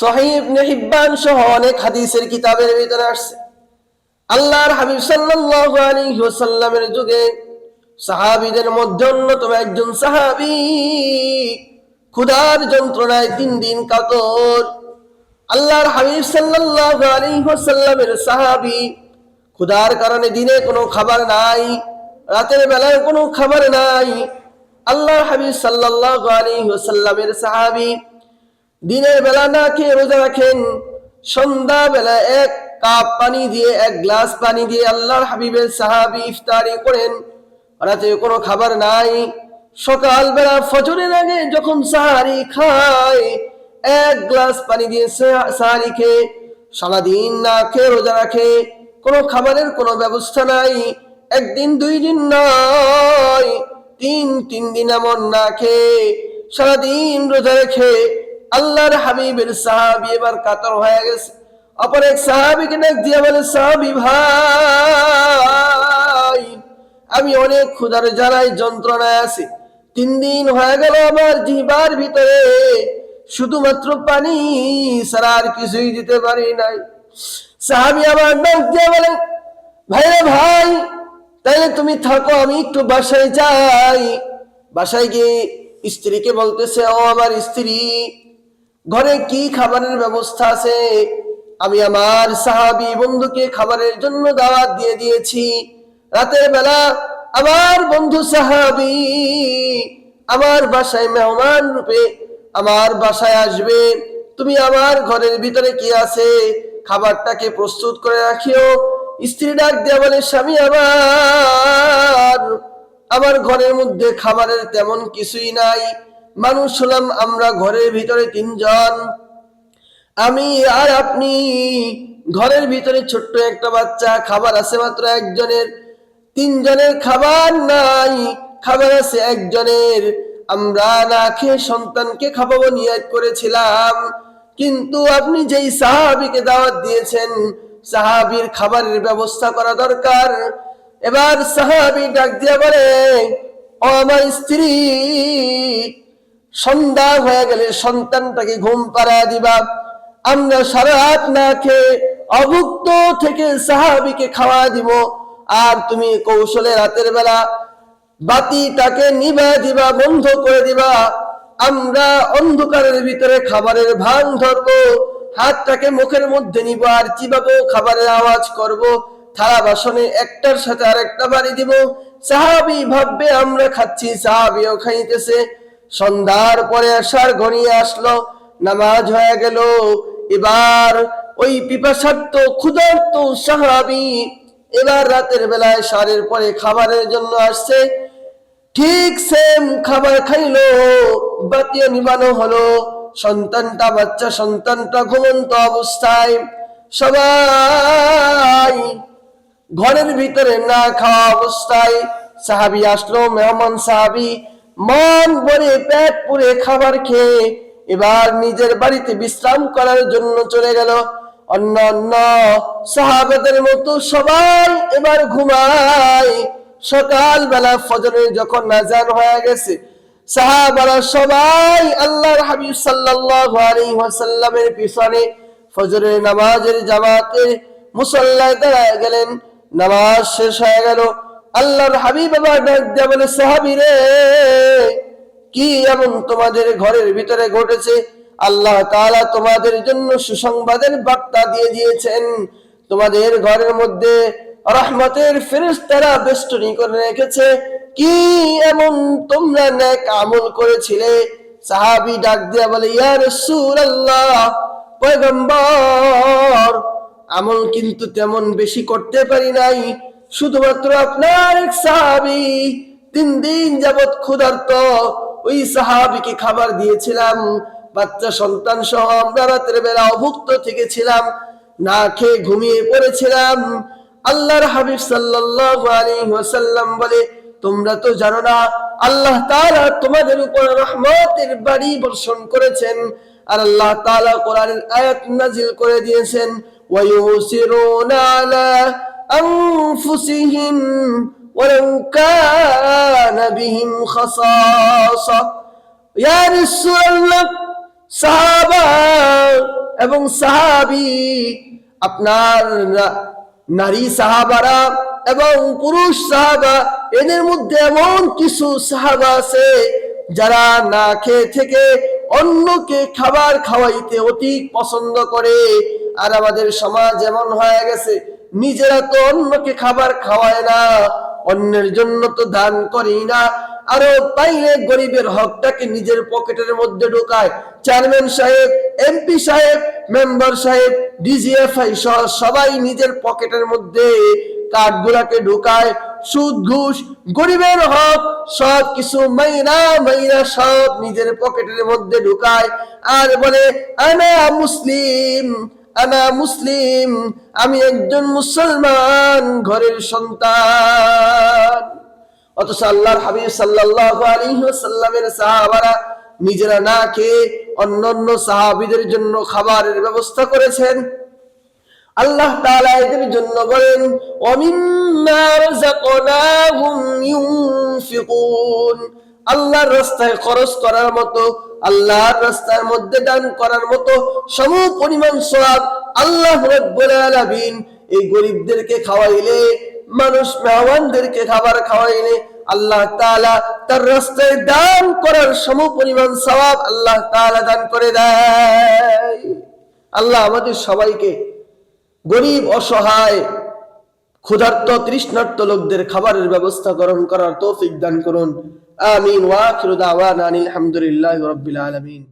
সহিহ ইবনে হিব্বান সহ অনেক হাদিসের কিতাবের ভিতরে আসছে, আল্লাহর হাবিব সাল্লাল্লাহু আলাইহি ওয়াসাল্লামের যুগে সাহাবীদের মধ্যে অন্যতম একজন সাহাবী ক্ষুধার যন্ত্রণায় 3 দিন কাতর। আল্লাহর হাবিব সাল্লাল্লাহু আলাইহি ওয়াসাল্লামের সাহাবী ক্ষুধার কারণে দিনে কোনো খাবার নাই, রাতের বেলায় কোনো খাবার নাই। আল্লাহর হাবিব সাল্লাল্লাহু আলাইহি ওয়াসাল্লামের সাহাবী দিনের বেলা না খেয়ে রোজা রাখেন, সন্ধ্যা বেলা 1 কাপ পানি দিয়ে 1 গ্লাস পানি দিয়ে আল্লাহর হাবিবের সাহাবী ইফতারি করেন। রাতে কোনো খাবার নাই, সকাল বেলা ফজরের আগে যখন সাহারি খায় 1 গ্লাস পানি দিয়ে সাহারি খেয়ে সারাদিন না খেয়ে রোজা রাখে, কোনো খাবারের কোনো ব্যবস্থা নাই। 1 দিন 2 দিন নয়, 3 দিন এমন না খেয়ে সারাদিন রোজা রেখে আল্লাহর হাবিবের সাহাবী এবার কাতর হয়ে গেছে। অপর এক সাহাবীকে ডাক দিয়ে বলে, সাহাবী ভাই, আমি অনেক ক্ষুধার জ্বালায় যন্ত্রণায় আছি, 3 দিন হয়ে গেল আমার জিহ্বার ভিতরে শুধুমাত্র পানি ছাড়া আর কিছুই দিতে পারি নাই। সাহাবী আবার ডাক দিয়ে বলে, ভাইরে ভাই, তাইলে তুমি থাকো, আমি একটু বাসায় যাই। বাসায় গিয়ে স্ত্রীকে বলতেছে, ও আমার স্ত্রী, ঘরে কি খাবারের ব্যবস্থা আছে? আমি আমার সাহাবী বন্ধুকে খাবারের জন্য দাওয়াত দিয়ে দিয়েছি। রাতের বেলা আমার বন্ধু সাহাবী আমার বাসায় মেহমান রূপে আমার বাসায় আসবে, তুমি আমার ঘরের ভিতরে কি আছে খাবারটাকে প্রস্তুত করে রাখিও। স্ত্রী ডাক দিয়ে বলে, স্বামী আমার ঘরের মধ্যে খাবারের তেমন কিছুই নাই, মানুষ হলাম আমরা ঘরের ভিতরে 3 জন, আমি আর আপনি, ঘরের ভিতরে ছোট্ট একটা বাচ্চা, খাবার আছে মাত্র 1 জনের, 3 জনের খাবার নাই, খাবার আছে 1 জনের। আমরা না খেয়ে সন্তানকে খাওয়াবো নিয়ত করেছিলাম, কিন্তু আপনি যেই সাহাবীকে দাওয়াত দিয়েছেন সাহাবীর খাবারের ব্যবস্থা করা দরকার। এবার সাহাবী ডাক দিয়ে বলে, ও আমার স্ত্রী, সন্ধ্যা হয়ে গেলে সন্তানটাকে ঘুম পাড়ায় দিবা, আমরা সারা রাত না খেয়ে অভুক্ত থেকে সাহাবীকে খাওয়া দিব, আর তুমি কৌশলে রাতের বেলা বাতিটাকে নিভা দিবা, বন্ধ করে দিবা, আমরা অন্ধকারের ভিতরে খাবারের ভান ধরবো, হাতটাকে মুখের মধ্যে নিব আর চিবাবো, খাবারের আওয়াজ করব, থালা বাসনে একটার সাথে আরেকটা বাড়ি দিব, সাহাবী ভাববে আমরা খাচ্ছি, সাহাবীও খাইতেছে। সন্ধ্যার পরে আসার ঘনিয়ে আসলো, নামাজ হয়ে গেল। এবার ওই পিপাসার্ত ক্ষুধার্ত সাহাবী এবার রাতের বেলায় সারের পরে খাবারের জন্য আসছে, ঠিক সেম খাবার খাইলো, বাতিও নিবানো হলো, বাচ্চা সন্তানটা ঘুমন্ত অবস্থায়, সবাই ঘরের ভিতরে না খাওয়া অবস্থায়। সাহাবী আসলো, মেহমান সাহাবী মন ভরে পেট পুরে খাবার খেয়ে এবার নিজের বাড়িতে বিশ্রাম করার জন্য চলে গেল। অন্য সাহাবাদের মতো সবাই এবার ঘুমায়। সকাল বেলা ফজরের যখন আযান হয়ে গেছে, সাহাবারা সবাই আল্লাহর হাবিব সাল্লাল্লাহু আলাইহি ওয়াসাল্লামের পিছনে ফজরের নামাজের জামাতে মুসাল্লায় দাঁড়ায় গেলেন। নামাজ শেষ হয়ে গেল, আল্লাহর হাবিব আবার ডাক দিয়ে বলে, সাহাবী রে, কি এমন তোমাদের ঘরের ভিতরে ঘটেছে? আল্লাহ তাআলা তোমাদের জন্য সুসংবাদের বার্তা দিয়ে দিয়েছেন, তোমাদের ঘরের মধ্যে রহমতের ফেরেশতারা বেষ্টনী করে রেখেছে। কি এমন তোমরা নেক আমল করেছিলে? সাহাবী ডাক দিয়ে বলে, ইয়া রাসূলুল্লাহ, পয়গম্বর, আমল কিন্তু তেমন বেশি করতে পারি নাই, শুধুমাত্র আপনার এক সাহাবী 3 দিন যাবত ক্ষুধার্ত, ওই সাহাবীকে খাবার দিয়েছিলাম, বাচ্চা সন্তান সহ আমরা রাতের বেলা অভুক্ত থেকেছিলাম, না খেয়ে ঘুমিয়ে পড়েছিলাম। আল্লাহর হাবিব সাল্লাল্লাহু আলাইহি ওয়াসাল্লাম বলে, তোমরা তো জানো না আল্লাহ তাআলা তোমাদের উপর রহমতের বাড়ি বর্ষণ করেছেন, আর আল্লাহ তাআলা কোরআনের আয়াত নাযিল করে দিয়েছেন, ওয়া ইউসিরুনা আলা আনফুসিহিম ওয়ালাউ কানা বিহিম খাসাসা। ইয়া রাসূলুল্লাহ, সাহাবা এবং সাহাবী, আপনার নারী সাহাবারা এবং পুরুষ সাহাবা, এদের মধ্যে এমন কিছু সাহাবা আছে যারা না খেয়ে থেকে অন্যকে খাবার খাওয়াইতে অতি পছন্দ করে। আর আমাদের সমাজ এমন হয়ে গেছে, নিজেরা তো অন্যকে খাবার খাওয়ায় না, অন্যের জন্য তো দান করি না, আরো পাইলে গরিবের হকটাকে নিজের পকেটের মধ্যে ঢুকায়। চেয়ারম্যান সাহেব, এমপি সাহেব, মেম্বার সাহেব, ডিজিএফআই সহ সবাই নিজের পকেটের মধ্যে কার্ডগুলাকে ঢুকায়। সুদ, ঘুষ, গরিবের হক সব কিছু মাইনা সব নিজের পকেটের মধ্যে ঢুকায় আর বলে আনা মুসলিম, আনা মুসলিম, আমি একজন মুসলমান ঘরের সন্তান। অথচ আল্লাহর হাবিব সাল্লাল্লাহু আলাইহি ওয়াসাল্লামের সাহাবারা নিজেরা না খেয়ে অন্যান্য সাহাবীদের জন্য খাবারের ব্যবস্থা করেছেন। আল্লাহ তাআলা এদের জন্য বলেন, ওয়ামিম্মা রাযাকনাহুম ইউনফিকুন, আল্লাহর রাস্তায় খরচ করার মতো, আল্লাহর রাস্তার মধ্যে দান করার মতো সম পরিমাণ সওয়াব আল্লাহ রাব্বুল আলামিন এই গরিবদেরকে খাওয়াইলে, মানুষ মেহমানদেরকে খাবার খাওয়াইলে আল্লাহ তাআলা তার রাস্তায় দান করার সম পরিমাণ সওয়াব আল্লাহ তাআলা দান করে দেয়। আল্লাহ আমাদের সবাইকে গরিব, অসহায়, ক্ষুধার্ত, তৃষ্ণার্ত লোকদের খাবারের ব্যবস্থা গ্রহণ করার তৌফিক দান করুন। আমিন। ওয়া আখিরু দাওয়ানা আনিল হামদুলিল্লাহি রাব্বিল আলামিন।